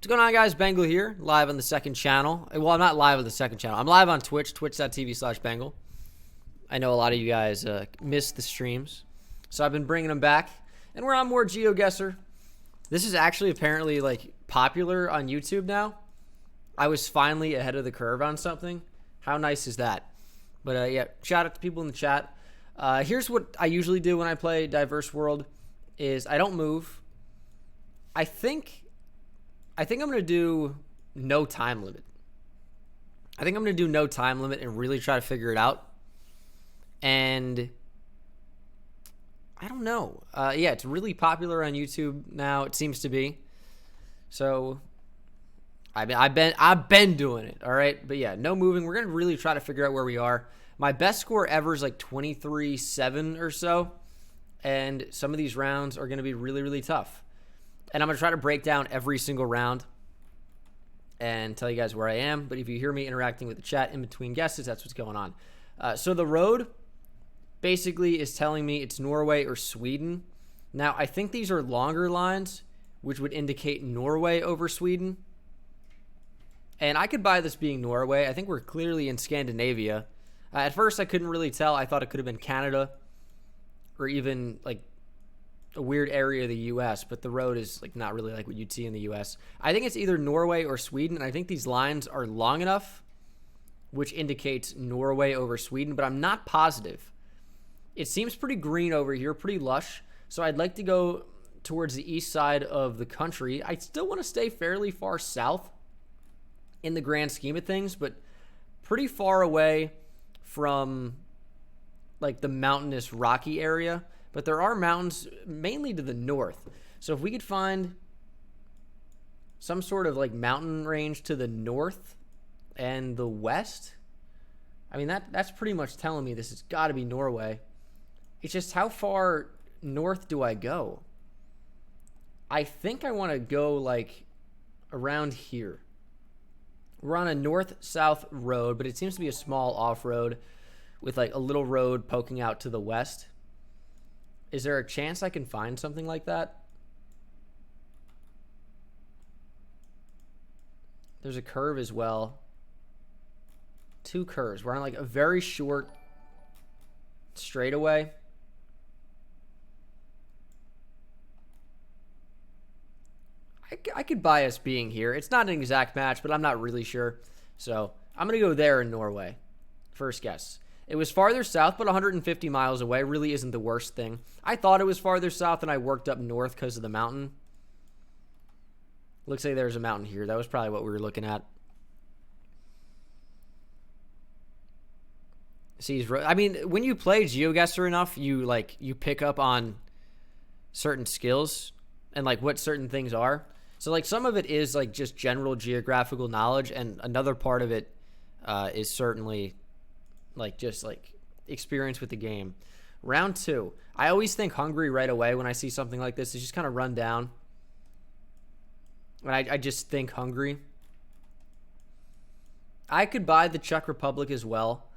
What's going on, guys? Bengal here, live on the second channel. Well, I'm not live on the second channel. I'm live on Twitch, twitch.tv/Bengal. I know a lot of you guys missed the streams, so I've been bringing them back, and we're on more GeoGuessr. This is actually apparently, like, popular on YouTube now. I was finally ahead of the curve on something. How nice is that? But, yeah, shout out to people in the chat. Here's what I usually do when I play Diverse World, is I don't move. I think I'm going to do no time limit. I think I'm going to do no time limit and really try to figure it out. And I don't know. Yeah, it's really popular on YouTube now. It seems to be. So, I mean, I've been doing it, all right? But yeah, no moving. We're going to really try to figure out where we are. My best score ever is like 23-7 or so. And some of these rounds are going to be really, really tough. And I'm going to try to break down every single round and tell you guys where I am. But if you hear me interacting with the chat in between guesses, that's what's going on. So the road basically is telling me it's Norway or Sweden. Now, I think these are longer lines, which would indicate Norway over Sweden. And I could buy this being Norway. I think we're clearly in Scandinavia. At first, I couldn't really tell. I thought it could have been Canada or even, like, a weird area of the U.S., but the road is like not really like what you'd see in the U.S. I think it's either Norway or Sweden, and I think these lines are long enough, which indicates Norway over Sweden, but I'm not positive. It seems pretty green over here, pretty lush, so I'd like to go towards the east side of the country. I still want to stay fairly far south in the grand scheme of things, but pretty far away from like the mountainous rocky area. But there are mountains mainly to the north. So if we could find some sort of like mountain range to the north and the west, I mean, that's pretty much telling me this has got to be Norway. It's just how far north do I go? I think I want to go like around here. We're on a north-south road, but it seems to be a small off-road with like a little road poking out to the west. Is there a chance I can find something like that? There's a curve as well. Two curves. We're on like a very short straightaway. I could buy us being here. It's not an exact match, but I'm not really sure. So I'm going to go there in Norway. First guess. It was farther south, but 150 miles away. Really isn't the worst thing. I thought it was farther south, and I worked up north because of the mountain. Looks like there's a mountain here. That was probably what we were looking at. See, I mean, when you play GeoGuessr enough, you pick up on certain skills and like what certain things are. So like some of it is like just general geographical knowledge, and another part of it is certainly like just like experience with the game. Round two. I always think Hungary right away when I see something like this. It's just kind of run down. And I just think Hungary. I could buy the Czech Republic as well.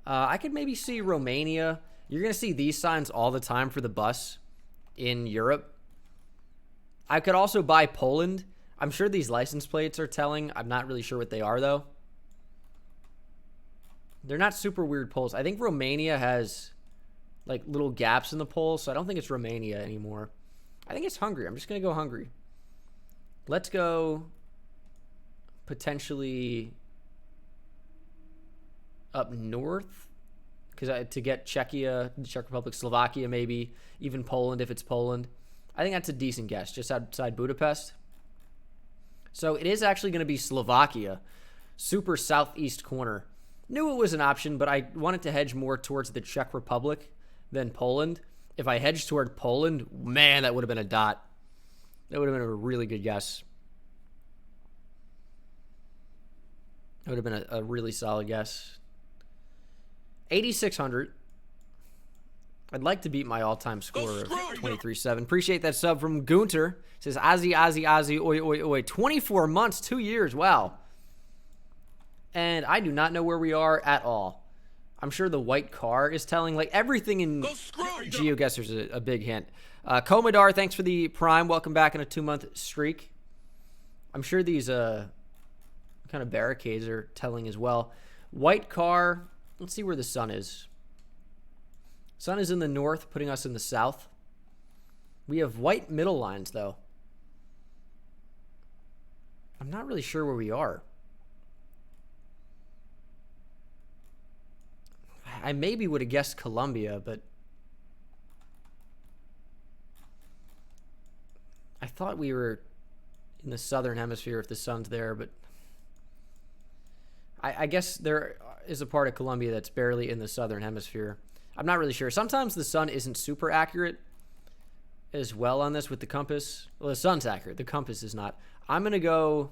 I could maybe see Romania. You're going to see these signs all the time for the bus in Europe. I could also buy Poland. I'm sure these license plates are telling. I'm not really sure what they are, though. They're not super weird polls. I think Romania has like little gaps in the polls, so I don't think it's Romania anymore. I think it's Hungary. I'm just going to go Hungary. Let's go potentially up north because to get Czechia, Czech Republic, Slovakia, maybe even Poland if it's Poland. I think that's a decent guess, just outside Budapest. So it is actually going to be Slovakia, super southeast corner. Knew it was an option, but I wanted to hedge more towards the Czech Republic than Poland. If I hedged toward Poland, man, that would have been a dot. That would have been a really good guess. That would have been a really solid guess. 8,600. I'd like to beat my all-time score of 23-7. Appreciate that sub from Gunter. Says, Ozzy, oi, oi, oi. 24 months, 2 years, wow. And I do not know where we are at all. I'm sure the white car is telling. Like, everything in GeoGuessr is a big hint. Komodar, thanks for the prime. Welcome back in a 2-month streak. I'm sure these kind of barricades are telling as well. White car. Let's see where the sun is. Sun is in the north, putting us in the south. We have white middle lines, though. I'm not really sure where we are. I maybe would have guessed Colombia, but I thought we were in the southern hemisphere if the sun's there, but I guess there is a part of Colombia that's barely in the southern hemisphere. I'm not really sure. Sometimes the sun isn't super accurate as well on this with the compass. Well, the sun's accurate. The compass is not. I'm gonna go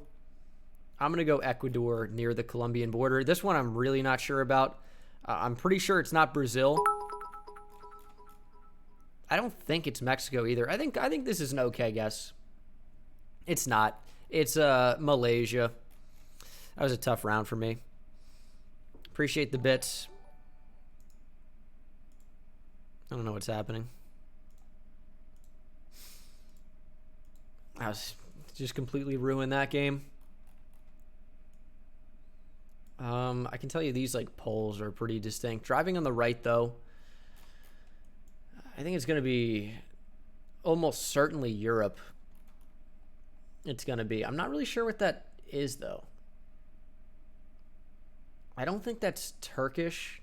Ecuador near the Colombian border. This one I'm really not sure about. I'm pretty sure it's not Brazil. I don't think it's Mexico either. I think this is an okay guess. It's not. It's Malaysia. That was a tough round for me. Appreciate the bits. I don't know what's happening. I was just completely ruined that game. I can tell you these like poles are pretty distinct. Driving on the right though, I think it's going to be almost certainly Europe. It's going to be. I'm not really sure what that is though. I don't think that's Turkish.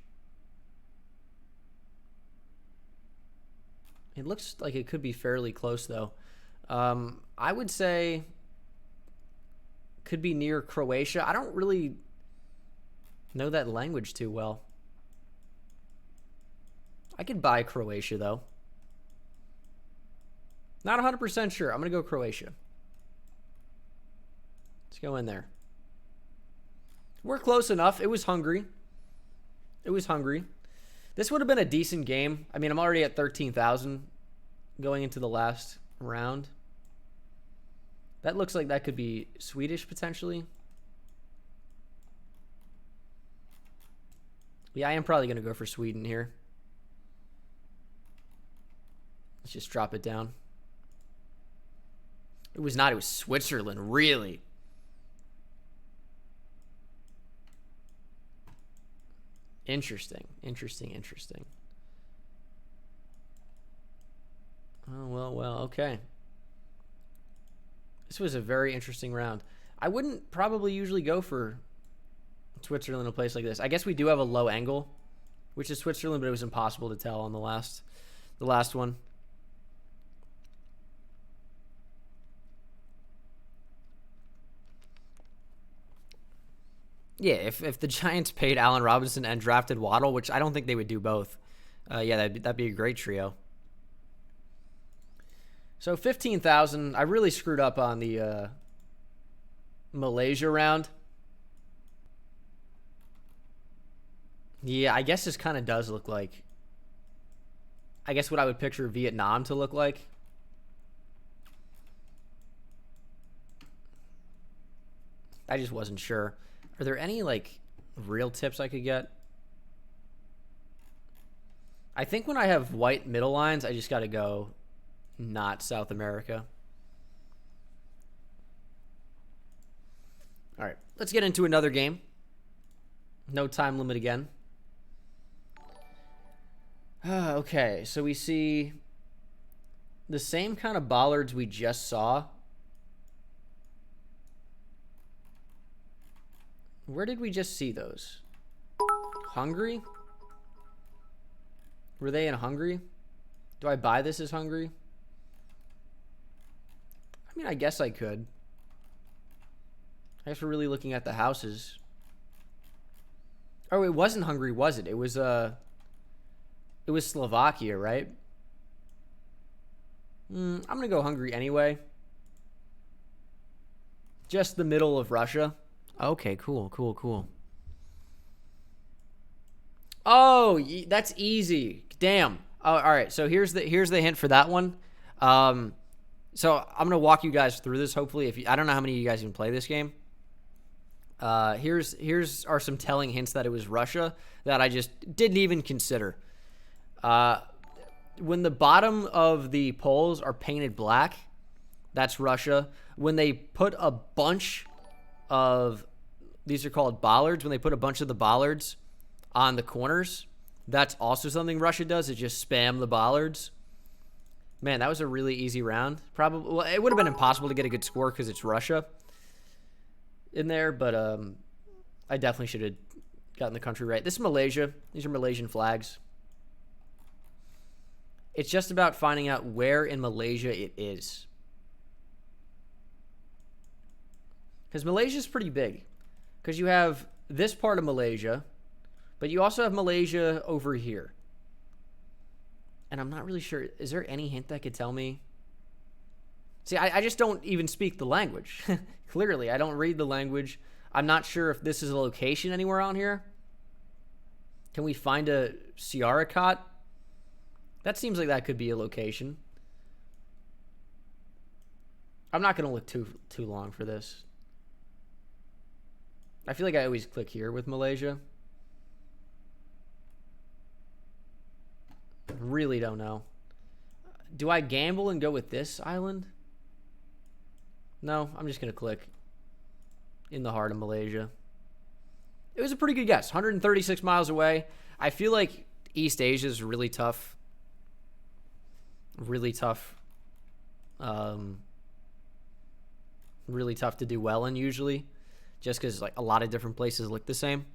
It looks like it could be fairly close though. I would say could be near Croatia. I don't really know that language too well. I could buy Croatia though. Not 100% sure. I'm going to go Croatia. Let's go in there. We're close enough. It was Hungary. It was Hungary. This would have been a decent game. I mean, I'm already at 13,000 going into the last round. That looks like that could be Swedish potentially. Yeah, I am probably going to go for Sweden here. Let's just drop it down. It was not. It was Switzerland. Really? Interesting. Interesting. Oh, well. Okay. This was a very interesting round. I wouldn't probably usually go for Switzerland in a place like this. I guess we do have a low angle, which is Switzerland, but it was impossible to tell on the last one. Yeah, if the Giants paid Allen Robinson and drafted Waddle, which I don't think they would do both, yeah, that'd be a great trio. So 15,000. I really screwed up on the Malaysia round. Yeah, I guess this kind of does look like, I guess what I would picture Vietnam to look like. I just wasn't sure. Are there any like real tips I could get? I think when I have white middle lines, I just got to go not South America. All right, let's get into another game. No time limit again. Okay, so we see the same kind of bollards we just saw. Where did we just see those? Hungary? Were they in Hungary? Do I buy this as Hungary? I mean, I guess I could. I guess we're really looking at the houses. Oh, it wasn't Hungary, was it? It was Slovakia, right? I'm gonna go Hungary anyway. Just the middle of Russia. Okay, cool. Oh, that's easy. Damn. Oh, all right. So here's the hint for that one. So I'm gonna walk you guys through this. Hopefully, I don't know how many of you guys even play this game. Here's are some telling hints that it was Russia that I just didn't even consider. When the bottom of the poles are painted black, That's Russia. When they put a bunch of, these are called bollards, when they put a bunch of the bollards on the corners, that's also something Russia does, is just spam the bollards. Man, that was a really easy round. Probably, well, it would have been impossible to get a good score because it's Russia in there, but I definitely should have gotten the country right. This is Malaysia. These are Malaysian flags. It's just about finding out where in Malaysia it is. Because Malaysia is pretty big. Because you have this part of Malaysia, but you also have Malaysia over here. And I'm not really sure. Is there any hint that could tell me? See, I just don't even speak the language. Clearly, I don't read the language. I'm not sure if this is a location anywhere on here. Can we find a Siarakat? That seems like that could be a location. I'm not going to look too long for this. I feel like I always click here with Malaysia. Really don't know. Do I gamble and go with this island? No, I'm just going to click in the heart of Malaysia. It was a pretty good guess. 136 miles away. I feel like East Asia is really tough. Really tough. Really tough to do well in usually. Just because like a lot of different places look the same.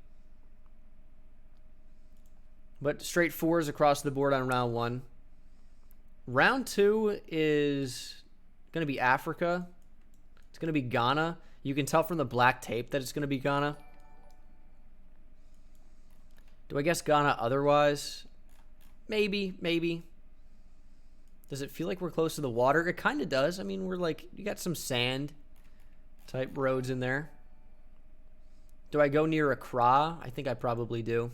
But straight fours across the board on round one. Round two is going to be Africa. It's going to be Ghana. You can tell from the black tape that it's going to be Ghana. Do I guess Ghana otherwise? Maybe, maybe. Does it feel like we're close to the water? It kind of does. I mean, we're like, you got some sand type roads in there. Do I go near Accra? I think I probably do.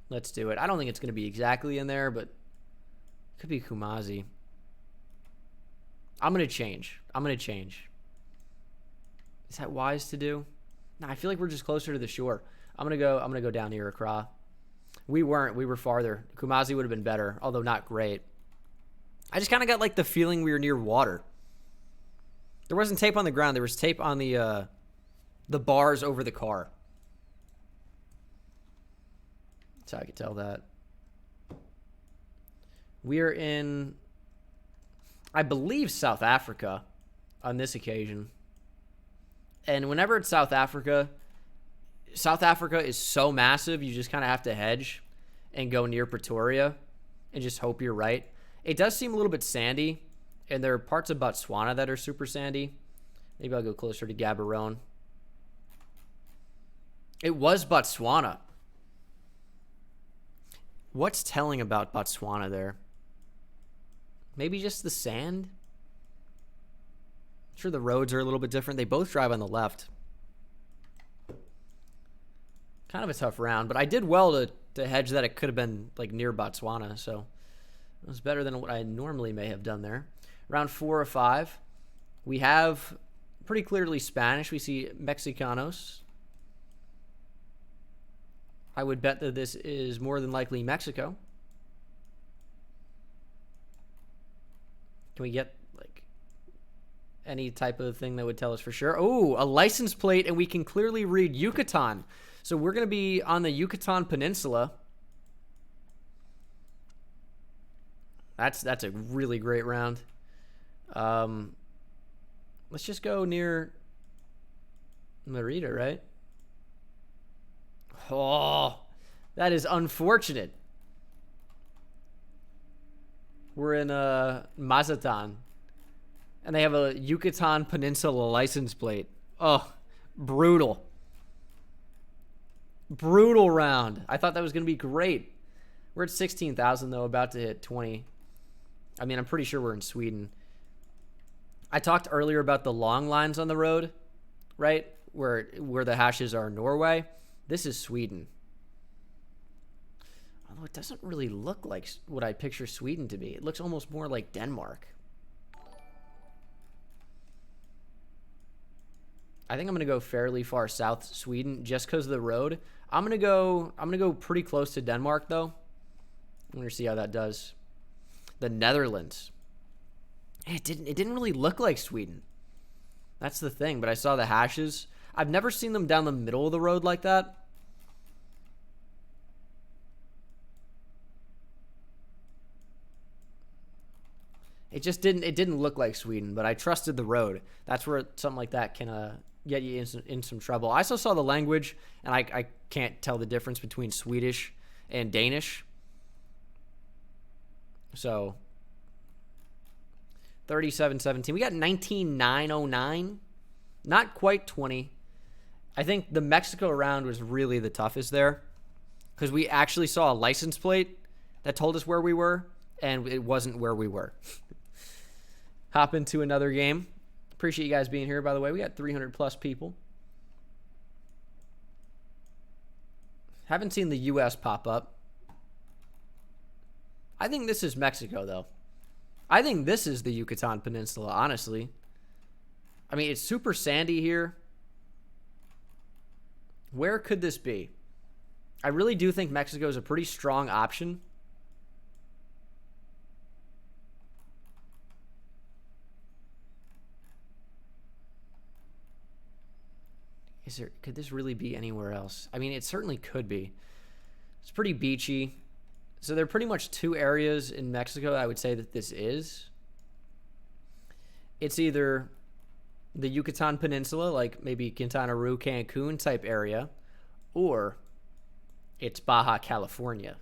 Let's do it. I don't think it's going to be exactly in there, but it could be Kumasi. I'm going to change. I'm going to change. Is that wise to do? No, I feel like we're just closer to the shore. I'm going to go down near Accra. We weren't. We were farther. Kumasi would have been better, although not great. I just kind of got like the feeling we were near water. There wasn't tape on the ground. There was tape on the bars over the car. That's how I could tell that. We are in, I believe, South Africa on this occasion. And whenever it's South Africa is so massive, you just kind of have to hedge and go near Pretoria and just hope you're right. It does seem a little bit sandy, and there are parts of Botswana that are super sandy. Maybe I'll go closer to Gaborone. It was Botswana. What's telling about Botswana there? Maybe just the sand? I'm sure the roads are a little bit different. They both drive on the left. Kind of a tough round, but I did well to hedge that it could have been like near Botswana, so it was better than what I normally may have done there. Round 4 or 5. We have pretty clearly Spanish. We see Mexicanos. I would bet that this is more than likely Mexico. Can we get like any type of thing that would tell us for sure? Oh, a license plate, and we can clearly read Yucatan. So we're going to be on the Yucatan Peninsula. That's a really great round. Let's just go near Merida, right? Oh, that is unfortunate. We're in Mazatlan, and they have a Yucatan Peninsula license plate. Oh, brutal. Brutal round. I thought that was going to be great. We're at 16,000, though, about to hit 20. I mean, I'm pretty sure we're in Sweden. I talked earlier about the long lines on the road, right? Where the hashes are Norway. This is Sweden. Although it doesn't really look like what I picture Sweden to be. It looks almost more like Denmark. I think I'm going to go fairly far south Sweden just because of the road. I'm going to go pretty close to Denmark, though. I'm going to see how that does. The Netherlands. It didn't really look like Sweden. That's the thing, but I saw the hashes. I've never seen them down the middle of the road like that. It just didn't look like Sweden, but I trusted the road. That's where something like that can get you in some trouble. I also saw the language, and I can't tell the difference between Swedish and Danish. So 37-17. We got 19,909. Not quite 20. I think the Mexico round was really the toughest there because we actually saw a license plate that told us where we were, and it wasn't where we were. Hop into another game. Appreciate you guys being here, by the way. We got 300 plus people. Haven't seen the U.S. pop up. I think this is Mexico, though. I think this is the Yucatan Peninsula, honestly. I mean, it's super sandy here. Where could this be? I really do think Mexico is a pretty strong option. Could this really be anywhere else? I mean, it certainly could be. It's pretty beachy. So there are pretty much two areas in Mexico I would say that this is. It's either the Yucatan Peninsula, like maybe Quintana Roo, Cancun type area, or it's Baja California.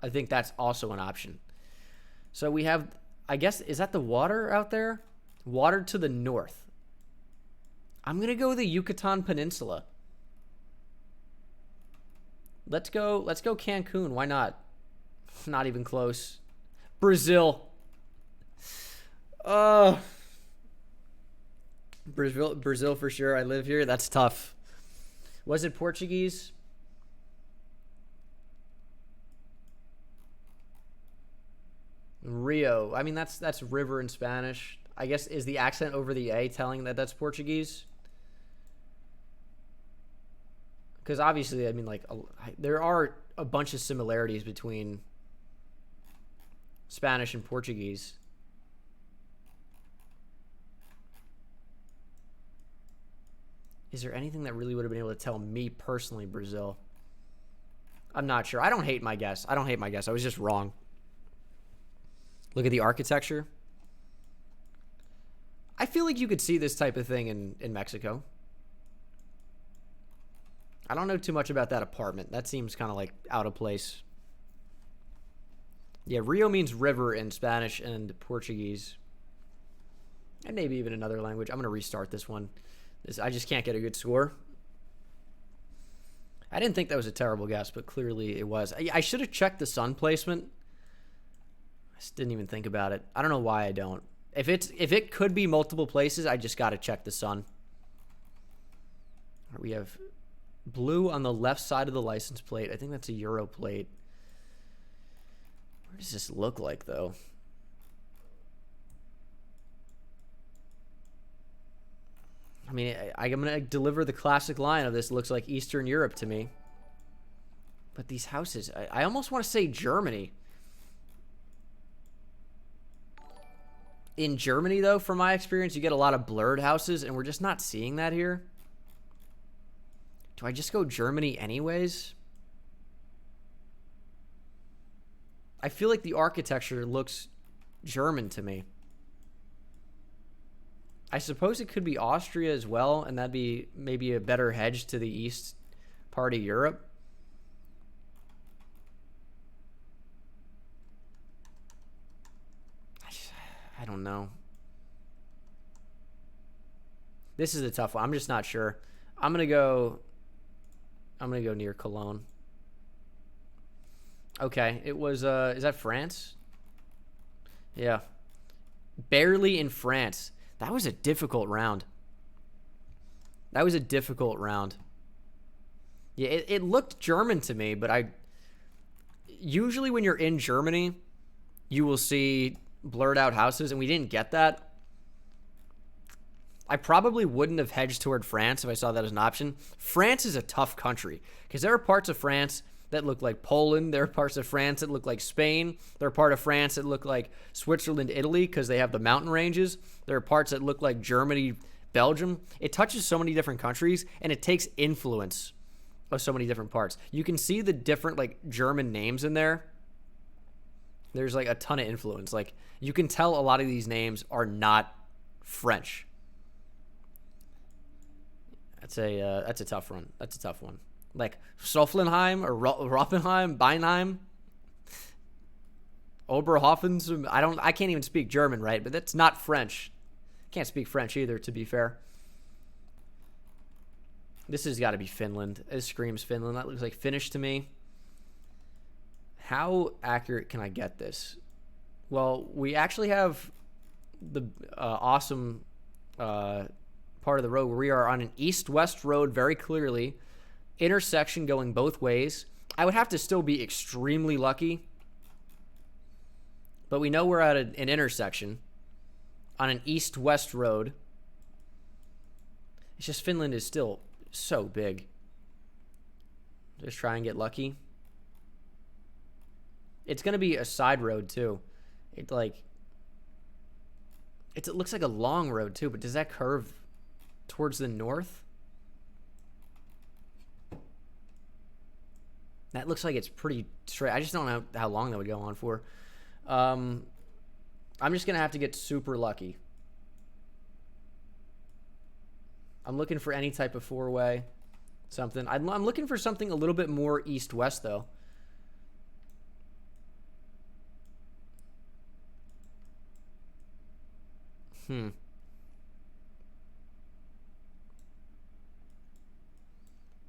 I think that's also an option. So we have, I guess, is that the water out there? Water to the north. I'm going to go the Yucatan Peninsula. Let's go Cancun. Why not? Not even close. Brazil. Brazil for sure. I live here. That's tough. Was it Portuguese? Rio. I mean, that's river in Spanish. I guess, is the accent over the A telling that that's Portuguese? Because obviously, I mean, like, there are a bunch of similarities between Spanish and Portuguese. Is there anything that really would have been able to tell me personally, Brazil? I'm not sure. I don't hate my guess. I was just wrong. Look at the architecture. I feel like you could see this type of thing in Mexico. I don't know too much about that apartment. That seems kind of like out of place. Yeah, Rio means river in Spanish and Portuguese. And maybe even another language. I'm going to restart this one. I just can't get a good score. I didn't think that was a terrible guess, but clearly it was. I should have checked the sun placement. I just didn't even think about it. I don't know why I don't. If it could be multiple places, I just got to check the sun. We have blue on the left side of the license plate. I think that's a Euro plate. Where does this look like, though? I mean, I'm going to deliver the classic line of this looks like Eastern Europe to me. But these houses, I almost want to say Germany. In Germany, though, from my experience, you get a lot of blurred houses, and we're just not seeing that here. Do I just go Germany anyways? I feel like the architecture looks German to me. I suppose it could be Austria as well, and that'd be maybe a better hedge to the east part of Europe. I don't know. This is a tough one. I'm just not sure. I'm gonna go near Cologne. Okay, it was is that France? Yeah. Barely in France. That was a difficult round. Yeah, it looked German to me, but usually when you're in Germany, you will see blurred out houses, and we didn't get that. I probably wouldn't have hedged toward France if I saw that as an option. France is a tough country because there are parts of France that look like Poland. There are parts of France that look like Spain. There are part of France that look like Switzerland, Italy, because they have the mountain ranges. There are parts that look like Germany, Belgium. It touches so many different countries, and it takes influence of so many different parts. You can see the different like German names in there. There's like a ton of influence. Like you can tell a lot of these names are not French. That's a tough one. That's a tough one. Like Soflenheim or Roppenheim, Beinheim, Oberhofen. I can't even speak German, right? But that's not French. Can't speak French either, to be fair. This has got to be Finland. It screams Finland. That looks like Finnish to me. How accurate can I get this? Well, we actually have the awesome part of the road where we are on an east-west road very clearly. Intersection going both ways. I would have to still be extremely lucky. But we know we're at an intersection on an east-west road. It's just Finland is still so big. Just try and get lucky. It's going to be a side road, too. It looks like a long road, too, but does that curve towards the north? That looks like it's pretty straight. I just don't know how long that would go on for. I'm just going to have to get super lucky. I'm looking for any type of four-way, something. I'm looking for something a little bit more east-west, though.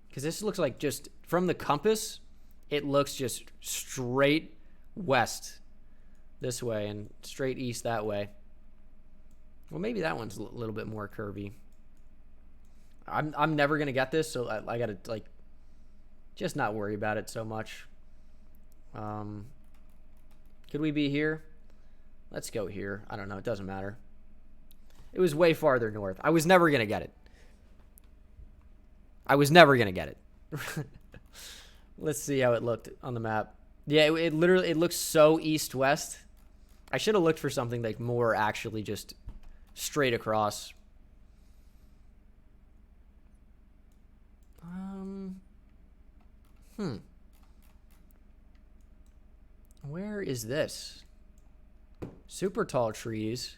Because this looks like just from the compass, it looks just straight west this way and straight east that way. Well, maybe that one's a little bit more curvy. I'm never gonna get this, so I gotta like just not worry about it so much. Could we be here? Let's go here. I don't know. It doesn't matter. It was way farther north. I was never going to get it. Let's see how it looked on the map. Yeah, it literally, it looks so east-west. I should have looked for something like more actually just straight across. Where is this? Super tall trees.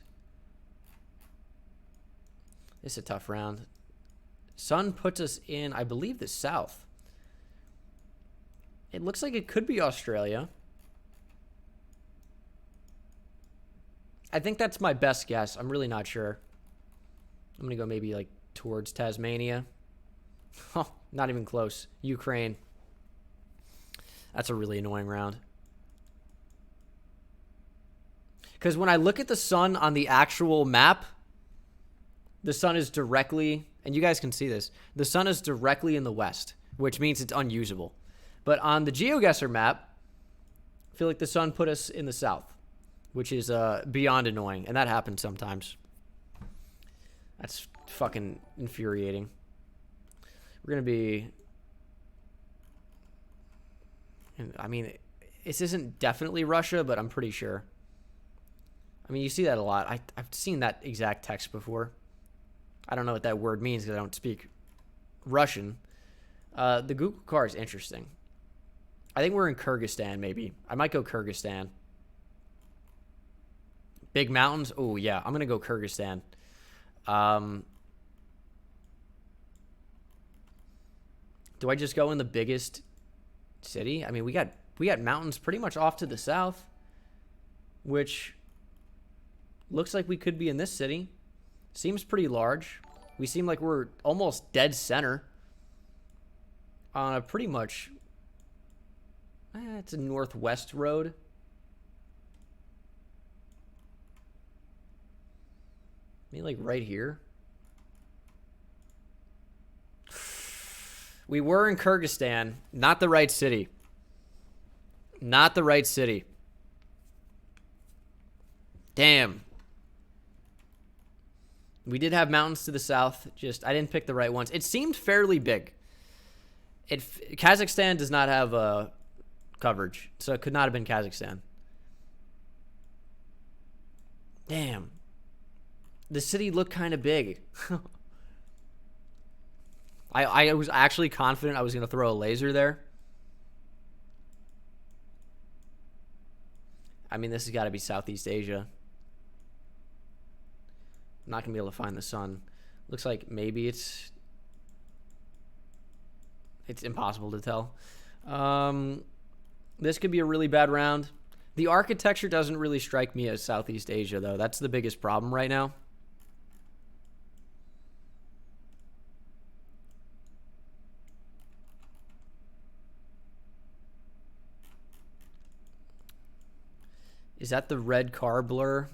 This is a tough round. Sun puts us in, I believe, the south. It looks like it could be Australia. I think that's my best guess. I'm really not sure. I'm going to go maybe like towards Tasmania. Oh, not even close. Ukraine. That's a really annoying round. Because when I look at the sun on the actual map, the sun is directly, and you guys can see this, the sun is directly in the west, which means it's unusable. But on the GeoGuessr map, I feel like the sun put us in the south, which is beyond annoying, and that happens sometimes. That's fucking infuriating. We're going to be... I mean, this isn't definitely Russia, but I'm pretty sure. I mean, you see that a lot. I've seen that exact text before. I don't know what that word means because I don't speak Russian. The Google car is interesting. I think we're in Kyrgyzstan, maybe. I might go Kyrgyzstan. Big mountains? Oh, yeah. I'm going to go Kyrgyzstan. Do I just go in the biggest city? I mean, we got mountains pretty much off to the south, which looks like we could be in this city. Seems pretty large. We seem like we're almost dead center on a pretty much... it's a northwest road. Maybe like right here. We were in Kyrgyzstan. Not the right city. Not the right city. Damn. We did have mountains to the south. Just, I didn't pick the right ones. It seemed fairly big. Kazakhstan does not have coverage, so it could not have been Kazakhstan. Damn. The city looked kind of big. I was actually confident I was going to throw a laser there. I mean, this has got to be Southeast Asia. I'm not going to be able to find the sun. Looks like maybe it's impossible to tell. This could be a really bad round. The architecture doesn't really strike me as Southeast Asia, though. That's the biggest problem right now. Is that the red car blur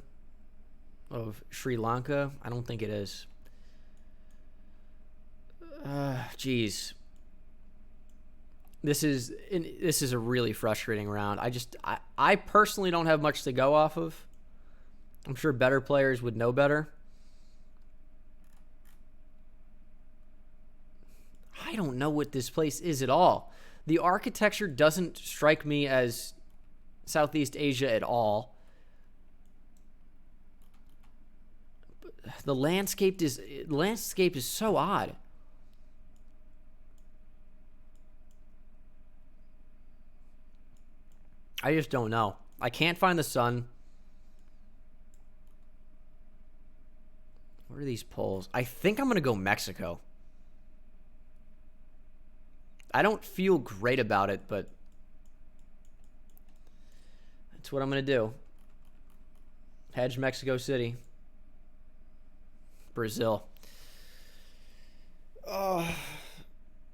of Sri Lanka? I don't think it is. Jeez. This is a really frustrating round. I personally don't have much to go off of. I'm sure better players would know better. I don't know what this place is at all. The architecture doesn't strike me as Southeast Asia at all. The landscape is so odd. I just don't know. I can't find the sun. What are these polls? I think I'm going to go Mexico. I don't feel great about it, but that's what I'm going to do. Hedge Mexico City. Brazil. Oh,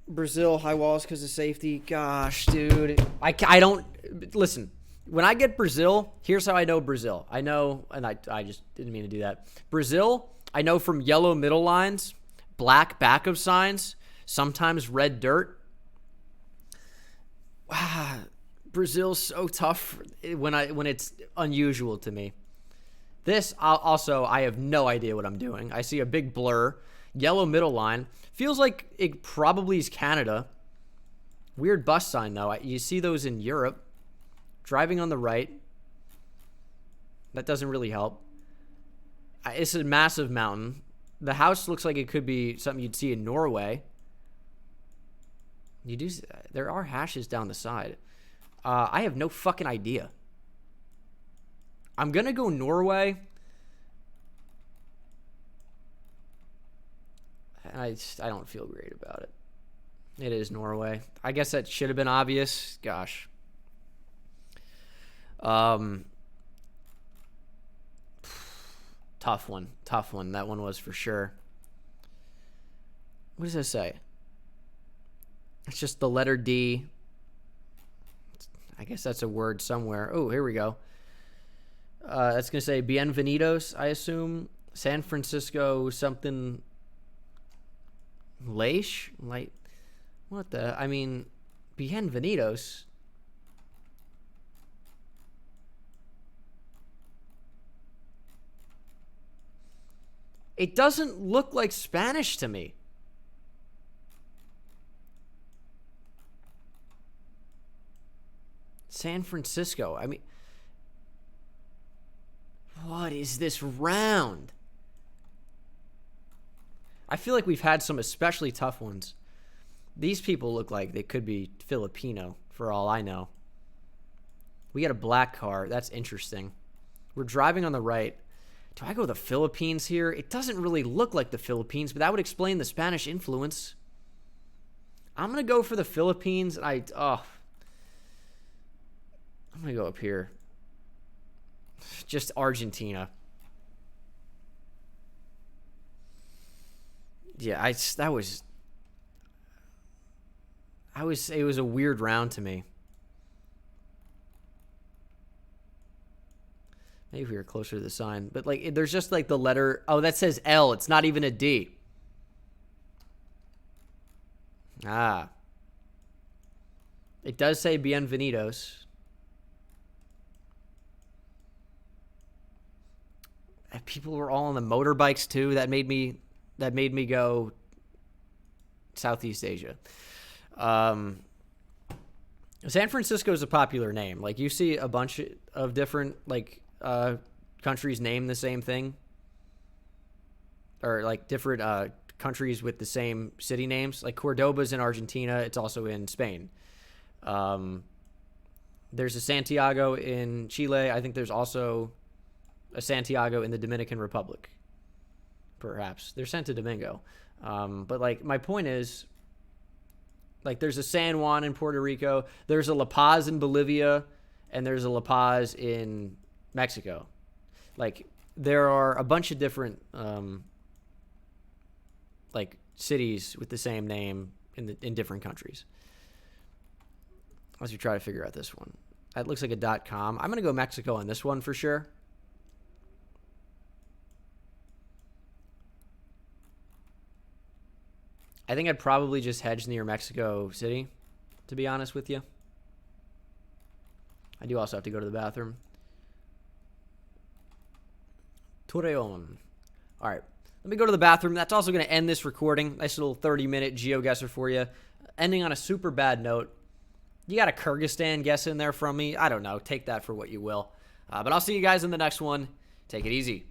Brazil, high walls because of safety. Gosh, dude. I don't... Listen, when I get Brazil, here's how I know Brazil. I know, and I just didn't mean to do that. Brazil, I know from yellow middle lines, black back of signs, sometimes red dirt. Wow, Brazil's so tough when it's unusual to me. This, I have no idea what I'm doing. I see a big blur. Yellow middle line. Feels like it probably is Canada. Weird bus sign, though. You see those in Europe. Driving on the right. That doesn't really help. It's a massive mountain. The house looks like it could be something you'd see in Norway. There are hashes down the side. I have no fucking idea. I'm going to go Norway. I don't feel great about it. It is Norway. I guess that should have been obvious. Gosh. Tough one. That one was for sure. What does that say? It's just the letter D. I guess that's a word somewhere. Oh, here we go. That's going to say Bienvenidos, I assume. San Francisco something... Leish? Like, what the... I mean, Bienvenidos. It doesn't look like Spanish to me. San Francisco. I mean... What is this round? I feel like we've had some especially tough ones. These people look like they could be Filipino, for all I know. We got a black car. That's interesting. We're driving on the right. Do I go the Philippines here? It doesn't really look like the Philippines, but that would explain the Spanish influence. I'm going to go for the Philippines. I'm going to go up here. Just Argentina. Yeah, it was a weird round to me. Maybe if we were closer to the sign, but like there's just like the letter, oh, that says L, it's not even a D. Ah. It does say Bienvenidos. And people were all on the motorbikes too. That made me go Southeast Asia. San Francisco is a popular name. Like, you see a bunch of different, like, countries name the same thing. Or, like, different countries with the same city names. Like, Cordoba's in Argentina. It's also in Spain. There's a Santiago in Chile. I think there's also a Santiago in the Dominican Republic. Perhaps. They're Santo Domingo. But, like, my point is, like, there's a San Juan in Puerto Rico. There's a La Paz in Bolivia. And there's a La Paz in Mexico. Like, there are a bunch of different, like, cities with the same name in different countries. Let's try to figure out this one. It looks like a .com. I'm going to go Mexico on this one for sure. I think I'd probably just hedge near Mexico City, to be honest with you. I do also have to go to the bathroom. Torreon. All right. Let me go to the bathroom. That's also going to end this recording. Nice little 30-minute GeoGuessr for you. Ending on a super bad note. You got a Kyrgyzstan guess in there from me. I don't know. Take that for what you will. But I'll see you guys in the next one. Take it easy.